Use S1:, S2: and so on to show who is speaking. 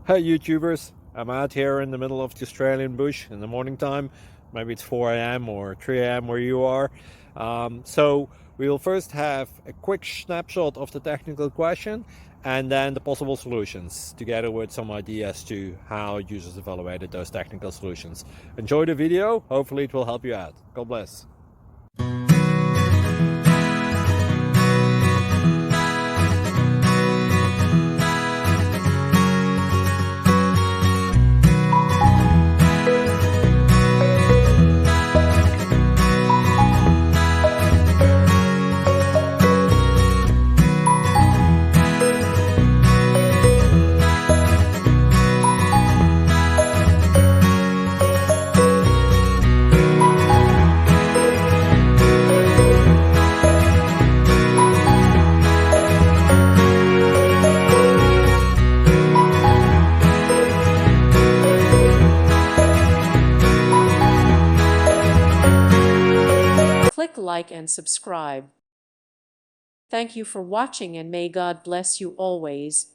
S1: Hey YouTubers, I'm out here in the middle of the Australian bush in the morning time. Maybe it's 4 a.m. or 3 a.m. where you are. So we will first have a quick snapshot of the technical question and then the possible solutions, together with some ideas to how users evaluated those technical solutions. Enjoy the video, hopefully it will help you out. God bless.
S2: Click like and subscribe. Thank you for watching and may God bless you always.